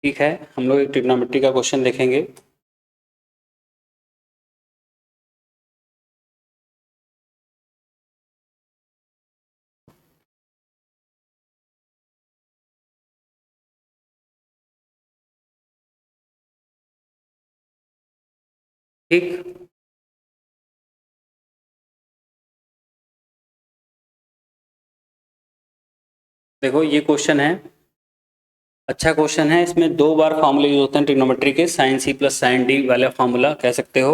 ठीक है, हम लोग एक ट्रिग्नोमेट्री का क्वेश्चन देखेंगे। ठीक, देखो ये क्वेश्चन है, अच्छा क्वेश्चन है। इसमें 2 बार फॉर्मूले यूज होते हैं ट्रिग्नोमेट्री के, sine C plus sine D वाला फॉर्मूला कह सकते हो,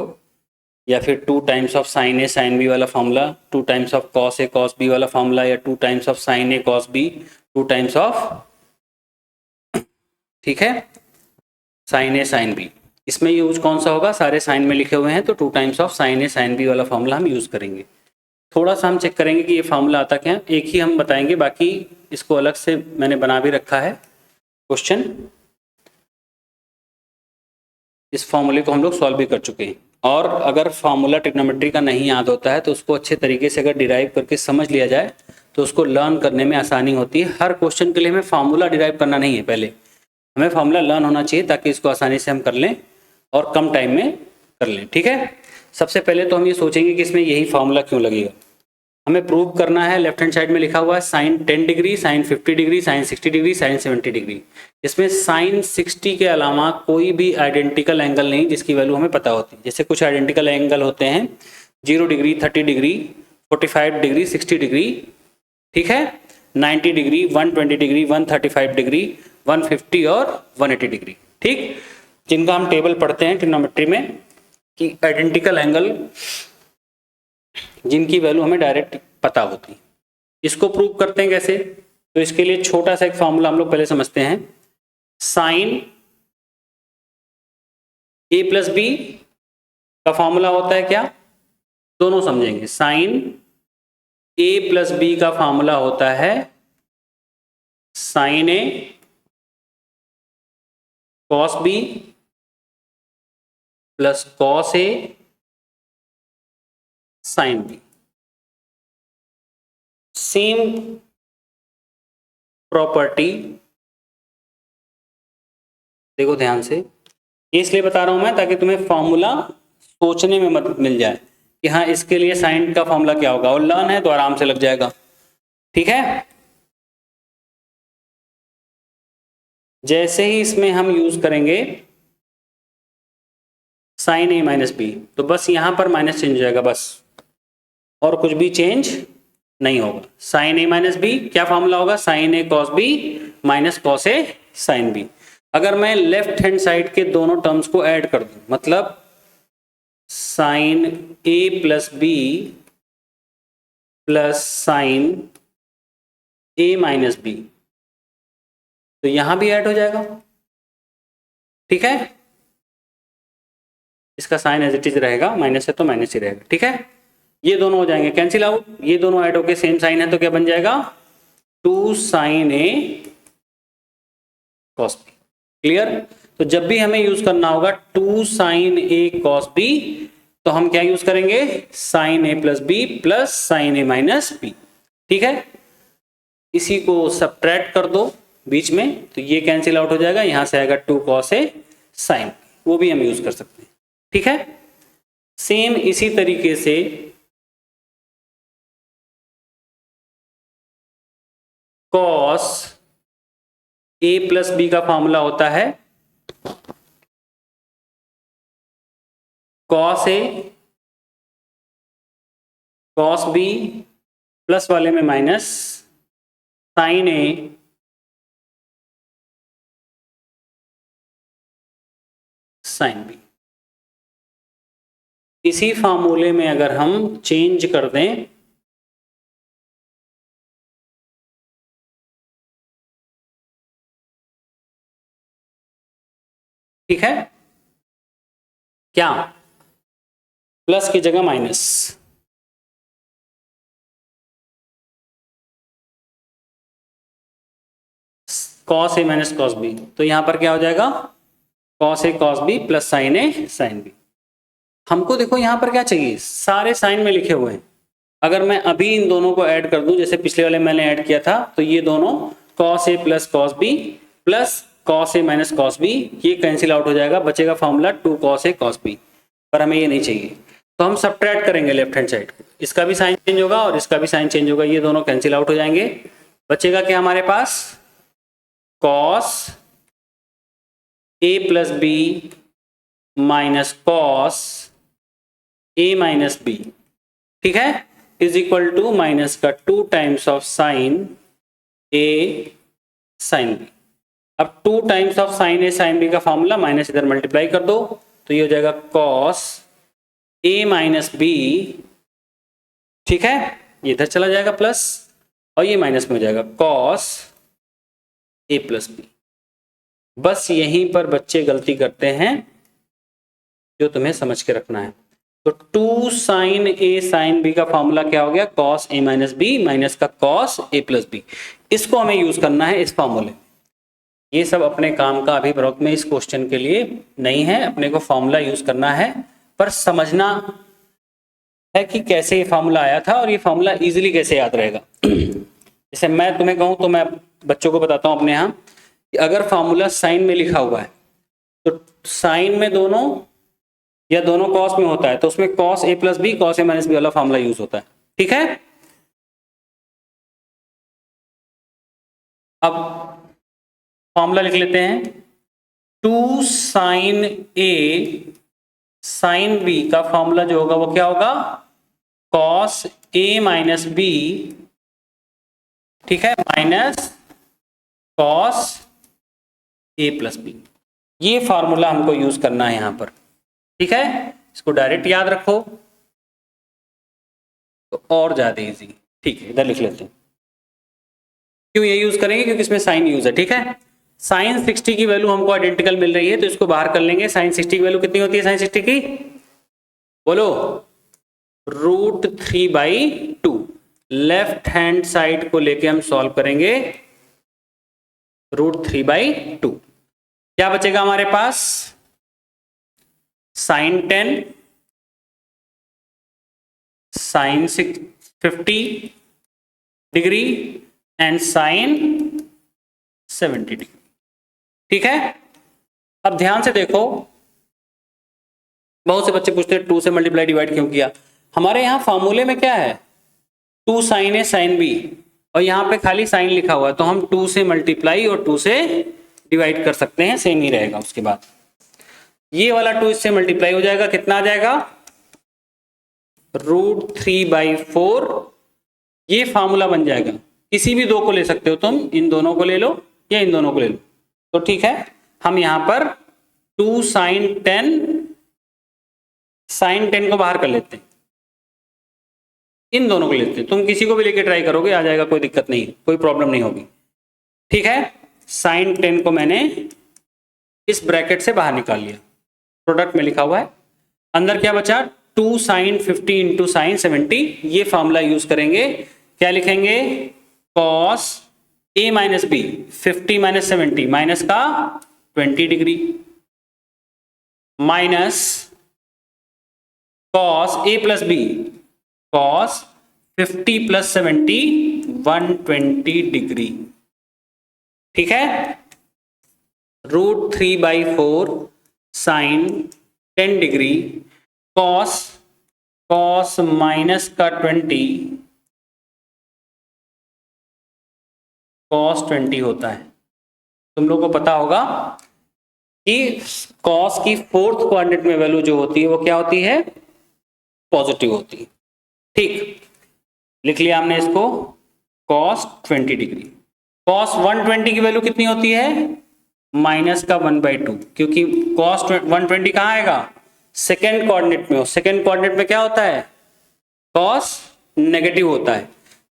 या फिर 2 times of sine A sine B वाला formula, 2 times of cos A cos B वाला फॉर्मूला, या 2 times of sine A cos B, 2 times of, ठीक है, साइन ए साइन बी। इसमें यूज कौन सा होगा, सारे साइन में लिखे हुए हैं तो 2 times of sine A sine B वाला फॉर्मूला हम यूज करेंगे। थोड़ा सा हम चेक करेंगे कि ये फॉर्मूला आता क्या है, एक ही हम बताएंगे, बाकी इसको अलग से मैंने बना भी रखा है क्वेश्चन। इस फॉर्मूले को हम लोग सॉल्व भी कर चुके हैं, और अगर फॉर्मूला ट्रिग्नोमेट्री का नहीं याद होता है तो उसको अच्छे तरीके से अगर डिराइव करके समझ लिया जाए तो उसको लर्न करने में आसानी होती है। हर क्वेश्चन के लिए हमें फॉर्मूला डिराइव करना नहीं है, पहले हमें फॉर्मूला लर्न होना चाहिए ताकि इसको आसानी से हम कर लें और कम टाइम में कर लें। ठीक है, सबसे पहले तो हम ये सोचेंगे कि इसमें यही फॉर्मूला क्यों लगेगा। हमें प्रूव करना है, लेफ्ट हैंड साइड में लिखा हुआ है sine 10 degree, sine 50 degree, sine 60 degree, sine 70 degree. इसमें साइन 60 के अलावा कोई भी आइडेंटिकल एंगल नहीं जिसकी वैल्यू हमें पता होती है। जैसे कुछ आइडेंटिकल एंगल होते हैं 0 डिग्री, 30 डिग्री, 45 डिग्री, 60 डिग्री, ठीक है, 90 डिग्री, 120 डिग्री, 135 डिग्री, 150 और 180 डिग्री। ठीक, जिनका हम टेबल पढ़ते हैं ट्रिग्नोमेट्री में कि आइडेंटिकल एंगल जिनकी वैल्यू हमें डायरेक्ट पता होती है। इसको प्रूव करते हैं कैसे, तो इसके लिए छोटा सा एक फॉर्मूला हम लोग पहले समझते हैं। साइन ए प्लस बी का फॉर्मूला होता है क्या, दोनों समझेंगे। साइन ए प्लस बी का फॉर्मूला होता है sine A cos B plus cos A sine B. Same property, देखो ध्यान से, ये इसलिए बता रहा हूं मैं ताकि तुम्हें फॉर्मूला सोचने में मदद मिल जाए कि हाँ इसके लिए साइन का फॉर्मूला क्या होगा, और लर्न है तो आराम से लग जाएगा। ठीक है, जैसे ही इसमें हम यूज करेंगे साइन ए माइनस बी, तो बस यहां पर माइनस चेंज हो जाएगा बस, और कुछ भी चेंज नहीं होगा। साइन ए माइनस बी क्या फॉर्मूला होगा, sign A cos B minus cos A sine B. अगर मैं लेफ्ट हैंड साइड के दोनों टर्म्स को ऐड कर दूं, मतलब sign A plus B plus sine A minus B, तो यहां भी ऐड हो जाएगा। ठीक है, इसका साइन एज इट इज रहेगा, माइनस है तो माइनस ही रहेगा। ठीक है, ये दोनों हो जाएंगे कैंसिल आउट, ये दोनों ऐड होके सेम साइन है तो क्या बन जाएगा, 2 sine A cos B. Clear, तो जब भी हमें यूज करना होगा 2 साइन ए कॉस बी, तो हम क्या यूज करेंगे, sign A plus B plus sine A minus B. ठीक है, इसी को सब्ट्रैक्ट कर दो बीच में, तो ये कैंसिल आउट हो जाएगा, यहां से आएगा 2 कॉस ए साइन, वो भी हम यूज कर सकते हैं। ठीक है, सेम इसी तरीके से कॉस ए प्लस बी का फॉर्मूला होता है cos A cos B plus वाले में minus sign A sine B. इसी फॉर्मूले में अगर हम चेंज कर दें, ठीक है, क्या प्लस की जगह minus, cos A minus cos B, तो यहां पर क्या हो जाएगा, cos A cos B plus sine A sine B. हमको देखो यहां पर क्या चाहिए, सारे साइन में लिखे हुए हैं। अगर मैं अभी इन दोनों को ऐड कर दूं, जैसे पिछले वाले मैंने ऐड किया था, तो ये दोनों cos A plus cos B plus cos A minus cos B, ये कैंसिल आउट हो जाएगा, बचेगा formula 2 cos A cos B, पर हमें ये नहीं चाहिए, तो हम सबट्रैक्ट करेंगे लेफ्ट हैंड साइड, इसका भी साइन चेंज होगा और इसका भी साइन चेंज होगा, ये दोनों कैंसिल आउट हो जाएंगे, बचेगा क्या हमारे पास, cos A plus B minus cos A minus B, ठीक है, इज इक्वल टू माइनस का 2 times of sine A sine B. अब 2 times of sine A sine B का फॉर्मूला माइनस इधर मल्टीप्लाई कर दो, तो ये हो जाएगा कॉस ए माइनस बी, ठीक है, ये इधर चला जाएगा प्लस और ये माइनस में हो जाएगा कॉस ए प्लस बी। बस यहीं पर बच्चे गलती करते हैं जो तुम्हें समझ के रखना है। तो 2 साइन ए साइन बी का फॉर्मूला क्या हो गया, cos A minus B minus का कॉस ए प्लस बी, इसको हमें यूज करना है इस फॉर्मूले। ये सब अपने काम का अभिप्राय में इस क्वेश्चन के लिए नहीं है, अपने को फॉर्मूला यूज करना है, पर समझना है कि कैसे ये फॉर्मूला आया था और ये फॉर्मूला इजीली कैसे याद रहेगा। जैसे मैं तुम्हें कहूं तो मैं बच्चों को बताता हूं अपने यहाँ कि अगर फॉर्मूला साइन में लिखा हुआ है तो साइन में दोनों या दोनों कॉस में होता है, तो उसमें cos A plus B cos A minus B वाला फॉर्मूला यूज होता है, ठीक है। अब फॉर्मूला लिख लेते हैं, 2 साइन ए साइन बी का फॉर्मूला जो होगा वो क्या होगा, कॉस ए माइनस बी, ठीक है, minus cos A plus B. ये फॉर्मूला हमको यूज करना है यहां पर, ठीक है, इसको डायरेक्ट याद रखो तो और ज्यादा इजी, ठीक है, इधर लिख लेते हैं। क्यों ये यूज करेंगे, क्योंकि इसमें साइन यूज है, ठीक है। साइन 60 की वैल्यू हमको आइडेंटिकल मिल रही है तो इसको बाहर कर लेंगे। साइन 60 की वैल्यू कितनी होती है, साइन 60 की बोलो, √3/2। लेफ्ट हैंड साइड को लेके हम सॉल्व करेंगे, √3/2। क्या बचेगा हमारे पास, sine 10 sine 50 degree and sine 70 degree, ठीक है। अब ध्यान से देखो, बहुत से बच्चे पूछते हैं 2 से मल्टीप्लाई डिवाइड क्यों किया। हमारे यहाँ फॉर्मूले में क्या है, 2 साइन ए साइन बी, और यहाँ पे खाली साइन लिखा हुआ है, तो हम 2 से मल्टीप्लाई और 2 से डिवाइड कर सकते हैं, सेम ही रहेगा। उसके बाद ये वाला 2 इससे मल्टीप्लाई हो जाएगा, कितना आ जाएगा, √3/4। ये फॉर्मूला बन जाएगा, किसी भी 2 को ले सकते हो तुम, इन दोनों को ले लो या इन दोनों को ले लो, तो ठीक है। हम यहां पर 2 साइन 10 को बाहर कर लेते हैं, इन दोनों को लेते हैं, तुम किसी को भी लेके ट्राई करोगे आ जाएगा, कोई दिक्कत नहीं, कोई प्रॉब्लम नहीं होगी, ठीक है। साइन 10 को मैंने इस ब्रैकेट से बाहर निकाल लिया, प्रोडक्ट में लिखा हुआ है, अंदर क्या बचा, 2 साइन 50 इंटू साइन 70। ये फॉर्मूला यूज करेंगे, क्या लिखेंगे, cos A minus B 50 minus 70 minus का 20 degree minus cos A plus B cos 50 plus 70 120 degree, ठीक है। √3/4 साइन 10 डिग्री कॉस माइनस का 20 कॉस 20 होता है। तुम लोग को पता होगा कि कॉस की 4th क्वाड्रेंट में वैल्यू जो होती है वो क्या होती है, पॉजिटिव होती है, ठीक। लिख लिया हमने इसको, कॉस 20 डिग्री। कॉस 120 की वैल्यू कितनी होती है, माइनस का 1/2, क्योंकि कॉस 120 कहाँ आएगा, सेकेंड कोऑर्डिनेट में हो। सेकेंड कोऑर्डिनेट में क्या होता है, कॉस नेगेटिव होता है।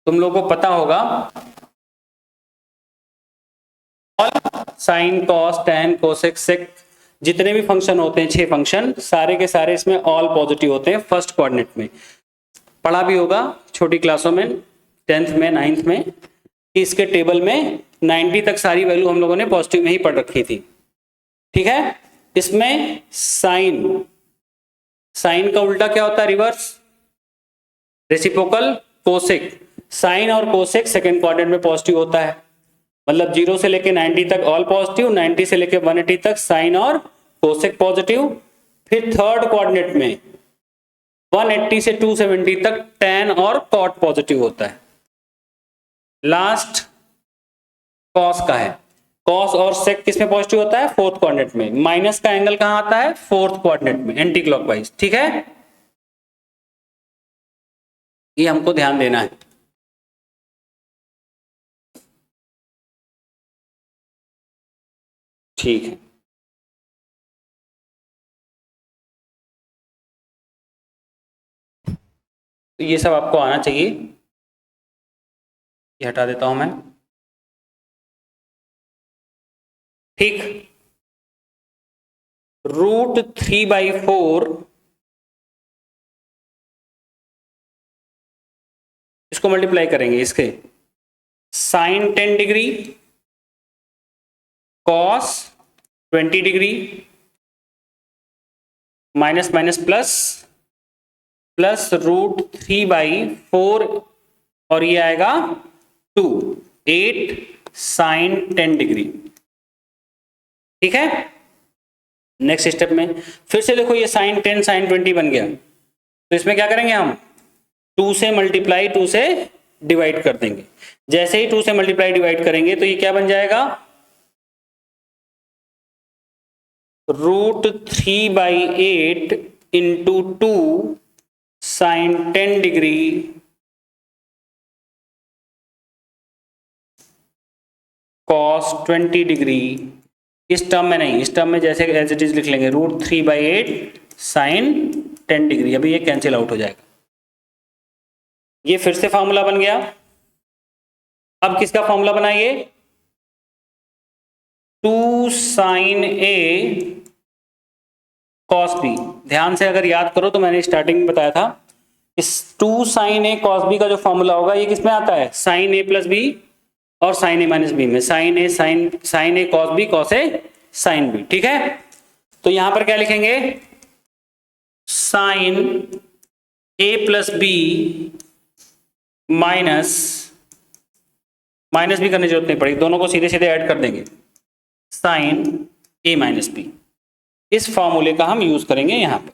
तुम लोगों को पता होगा sine cos tan cosec sec जितने भी फंक्शन होते हैं, 6 फंक्शन, सारे के सारे इसमें ऑल पॉजिटिव होते हैं फर्स्ट कोऑर्डिनेट में। पढ़ा भी होगा छोटी क्लासों में, 10th में 9th में, कि इसके टेबल में 90 तक सारी वैल्यू हम लोगों ने पॉजिटिव में ही पढ़ रखी थी, ठीक है। इसमें साइन का उल्टा क्या होता है, रिवर्स, रेसिप्रोकल कोसेक। साइन और कोसेक सेकेंड क्वाड्रेंट में पॉजिटिव होता है, मतलब 0 से लेके 90 तक ऑल पॉजिटिव, 90 से लेके 180 तक साइन और कोसेक पॉजिटिव। फिर थर्ड कोऑर्डिनेट में 180 से 270 तक tan और cot पॉजिटिव होता है। लास्ट cos का है, cos और sec किस में पॉजिटिव होता है? फोर्थ कोऑर्डिनेट में। माइनस का एंगल कहां आता है? फोर्थ कोऑर्डिनेट में, एंटी क्लॉकवाइज। ठीक है, ये हमको ध्यान देना है। ठीक है, तो ये सब आपको आना चाहिए। ये हटा देता हूं मैं। ठीक, √3/4 इसको मल्टीप्लाई करेंगे इसके sine 10 degree, cos 20 degree, minus minus plus, plus √3/4 और ये आएगा 2, 8 साइन 10 डिग्री। ठीक है, नेक्स्ट स्टेप में फिर से देखो, ये साइन 10 साइन 20 बन गया, तो इसमें क्या करेंगे हम? 2 से मल्टीप्लाई 2 से डिवाइड कर देंगे। जैसे ही 2 से मल्टीप्लाई डिवाइड करेंगे तो ये क्या बन जाएगा? √3/8 into 2 sine 10 degree cos 20 degree. इस टर्म में नहीं, इस टर्म में जैसे एज इट इज लिख लेंगे, √3/8 साइन 10 डिग्री। अभी ये कैंसिल आउट हो जाएगा। ये फिर से फॉर्मूला बन गया। अब किसका फॉर्मूला बनाइए? 2 साइन A कॉस B। ध्यान से अगर याद करो तो मैंने स्टार्टिंग में बताया था, इस 2 साइन A कॉस B का जो फॉर्मूला होगा ये किसमें आता है? साइन A प्लस B और साइन A माइनस B में। Sine A cos B, cos A sine B। ठीक है, तो यहां पर क्या लिखेंगे? Sine A plus B minus भी करने की जरूरत नहीं पड़ेगी, दोनों को सीधे सीधे ऐड कर देंगे, साइन A माइनस B। इस फॉर्मूले का हम यूज करेंगे यहां पर।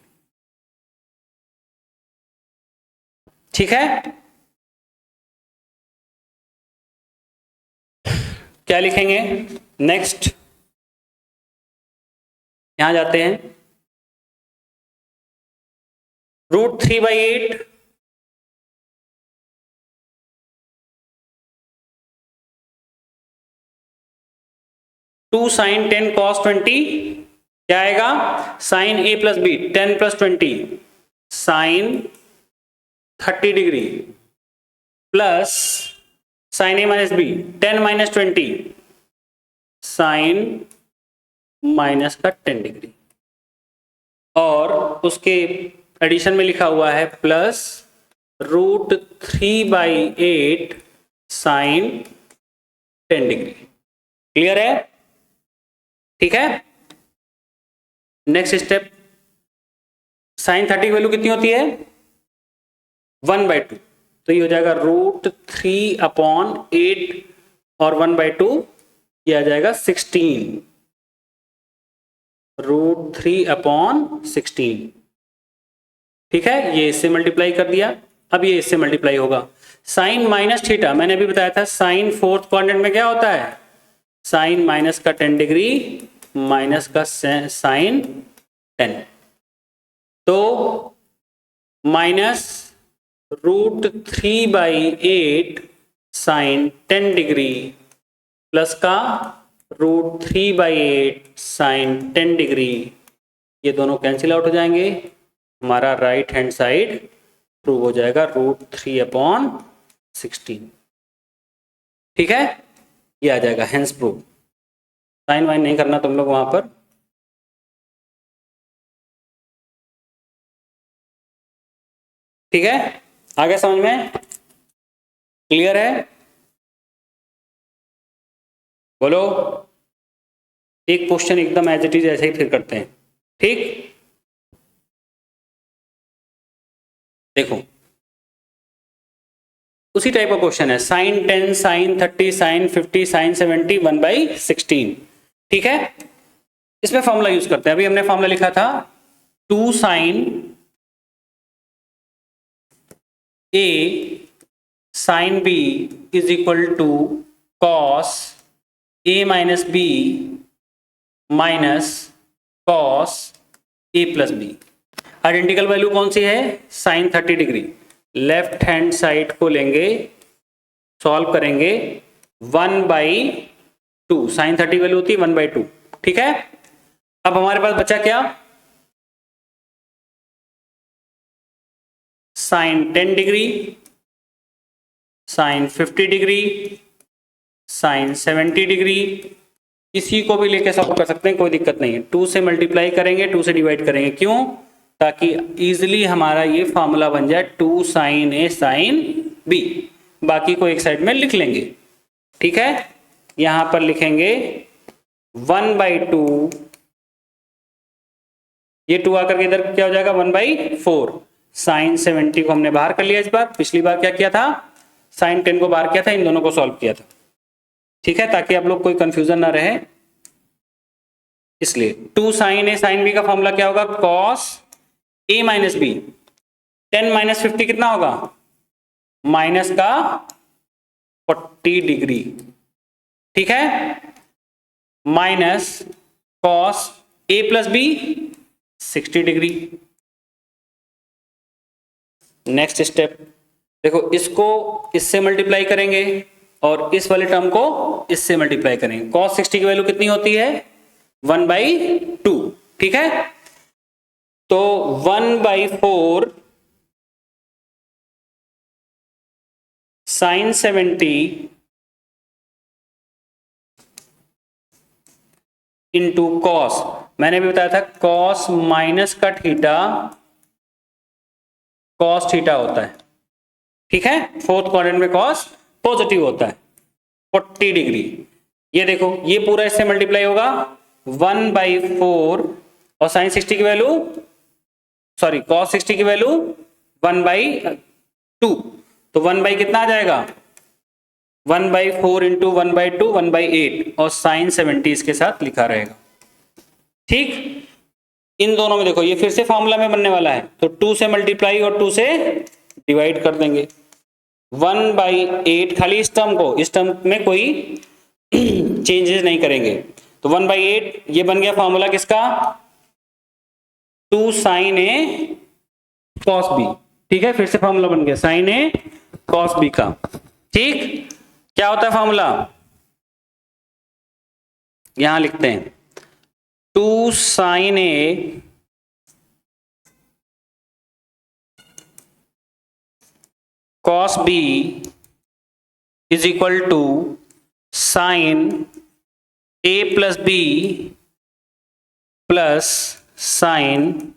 ठीक है, क्या लिखेंगे नेक्स्ट? यहां जाते हैं, √3/8 2 साइन 10 कॉस 20, क्या आएगा? Sine A plus B 10 plus 20 sine 30 degree, plus sine A minus B 10 minus 20 sine minus का 10 डिग्री, और उसके एडिशन में लिखा हुआ है प्लस √3/8 साइन 10 डिग्री। क्लियर है? ठीक है, नेक्स्ट स्टेप, साइन 30 की वैल्यू कितनी होती है? 1/2, तो ये हो जाएगा √3/8 और 1/2, ये आ जाएगा 16, √3/16। ठीक है, ये इससे मल्टीप्लाई कर दिया। अब ये इससे मल्टीप्लाई होगा। साइन माइनस थीटा, मैंने अभी बताया था साइन फोर्थ क्वाड्रेंट में क्या होता है? साइन माइनस का 10 डिग्री माइनस का साइन 10, तो माइनस √3/8 साइन 10 डिग्री प्लस का √3/8 साइन 10 डिग्री, ये दोनों कैंसिल आउट हो जाएंगे। हमारा राइट हैंड साइड प्रूव हो जाएगा √3/16। ठीक है, ये आ जाएगा हेंस प्रूव। साइन वाइन नहीं करना तुम लोग वहां पर। ठीक है, आगे समझ में? क्लियर है? बोलो। एक क्वेश्चन एकदम एज इट इज ऐसे ही फिर करते हैं। ठीक, देखो उसी टाइप का क्वेश्चन है, साइन 10, साइन 30, साइन 50, साइन 70, 1/16। ठीक है, इसमें फॉर्मूला यूज करते हैं। अभी हमने फॉर्मूला लिखा था 2 sine A sine B is equal to cos A minus B minus cos A plus B. Identical value कौन सी है? Sine 30 degree. Left hand side को लेंगे, सॉल्व करेंगे 1/2। साइन 30 वैल्यू होती है 1/2। ठीक है, अब हमारे पास बचा क्या? Sine 10 degree, sine 50 degree, sine 70 degree. इसी को भी लेके सॉल्व कर सकते हैं, कोई दिक्कत नहीं है। 2 से मल्टीप्लाई करेंगे, 2 से डिवाइड करेंगे। क्यों? ताकि इजीली हमारा ये फॉर्मूला बन जाए 2 साइन ए साइन बी। बाकी को एक साइड में लिख लेंगे। ठीक है, यहां पर लिखेंगे 1/2। ये 2 आकर के इधर क्या हो जाएगा? 1/4। साइन 70 को हमने बाहर कर लिया इस बार। पिछली बार क्या किया था? साइन 10 को बाहर किया था, इन दोनों को सॉल्व किया था। ठीक है, ताकि आप लोग कोई कंफ्यूजन ना रहे, इसलिए 2 साइन ए साइन बी का फॉर्मूला क्या होगा? Cos A minus B. 10 minus 50 कितना होगा? माइनस का 40 डिग्री। ठीक है, minus cos A plus B 60 degree. Next step देखो, इसको इससे मल्टीप्लाई करेंगे और इस वाले टर्म को इससे मल्टीप्लाई करेंगे। कॉस 60 की वैल्यू कितनी होती है? 1/2। ठीक है, तो 1/4 साइन 70 इंटू कॉस, मैंने भी बताया था कॉस माइनस का थीटा कॉस थीटा होता है। ठीक है, फोर्थ क्वाड्रेंट में कॉस पॉजिटिव होता है 40 डिग्री। ये देखो, ये पूरा इससे मल्टीप्लाई होगा 1/4 और साइन 60 की वैल्यू, सॉरी कॉस 60 की वैल्यू 1/2। तो 1 कितना आ जाएगा? 1/4 इंटू 1/2 1/8 और साइन 70 इसके साथ लिखा रहेगा। ठीक, इन दोनों में देखो ये फिर से फॉर्मूला में बनने वाला है, तो 2 से मल्टीप्लाई और 2 से डिवाइड कर देंगे। 1/8 खाली इस टर्म में कोई चेंजेस नहीं करेंगे, तो 1/8 ये बन गया फॉर्मूला किसका? 2 साइन ए कॉस बी। ठीक है, फिर से फॉर्मूला बन गया साइन ए कॉस बी का। ठीक, क्या होता है फॉर्मूला? यहां लिखते हैं 2 sine A cos B is equal to sine A plus B plus sine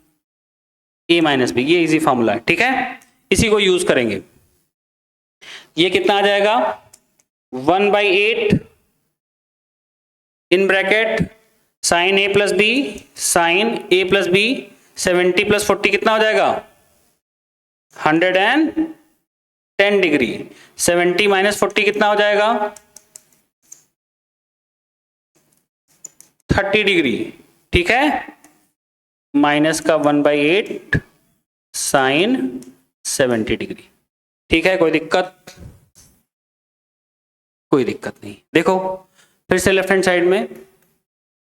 A minus B. ये इजी फॉर्मूला है। ठीक है, इसी को यूज करेंगे। ये कितना आ जाएगा? 1/8 in bracket sine A plus B sine A plus B 70 plus 40 कितना हो जाएगा? 110 डिग्री। 70 माइनस 40 कितना हो जाएगा? 30 डिग्री। ठीक है, माइनस का 1/8 साइन 70 डिग्री। ठीक है, कोई दिक्कत? कोई दिक्कत नहीं। देखो फिर से लेफ्ट हैंड साइड में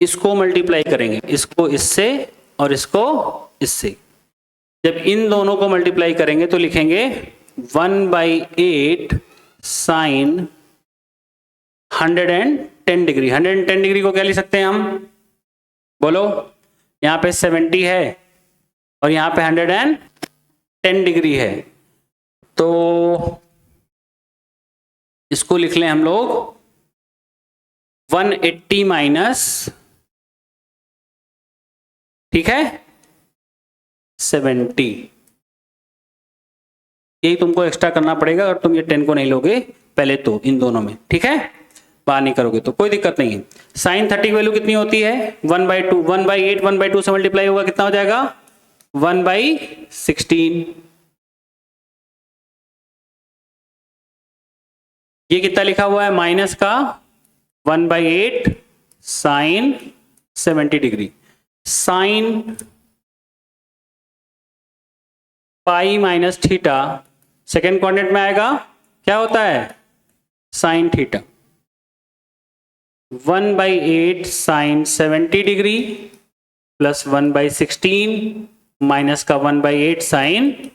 इसको मल्टीप्लाई करेंगे, इसको इससे और इसको इससे। जब इन दोनों को मल्टीप्लाई करेंगे तो लिखेंगे 1/8 साइन 110 डिग्री। 110 डिग्री को क्या लिख सकते हैं हम? बोलो, यहां पे 70 है और यहां पे 110 डिग्री है, तो इसको लिख लें हम लोग 180 माइनस, ठीक है, 70। यही तुमको एक्स्ट्रा करना पड़ेगा अगर तुम ये 10 को नहीं लोगे पहले, तो इन दोनों में। ठीक है, बाहर नहीं करोगे तो कोई दिक्कत नहीं है। साइन 30 की वैल्यू कितनी होती है? 1/2। 1/8 1/2 से मल्टीप्लाई होगा, कितना हो जाएगा? 1/16। ये कितना लिखा हुआ है, माइनस का 1/8 sine 70 degree. Sine pi minus theta second quadrant में आएगा, क्या होता है, sine theta. 1/8 sine 70 degree plus 1/16 minus का 1/8 साइन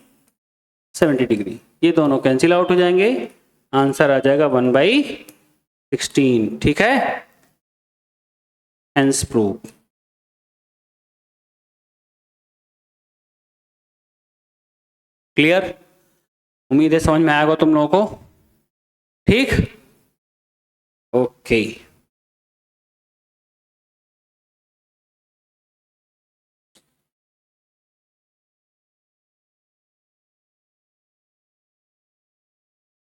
70 डिग्री, ये दोनों कैंसिल आउट हो जाएंगे, आंसर आ जाएगा 1/16। ठीक है, हेंस प्रूव। क्लियर, उम्मीद है समझ में आएगा तुम लोगों को। ठीक, ओके।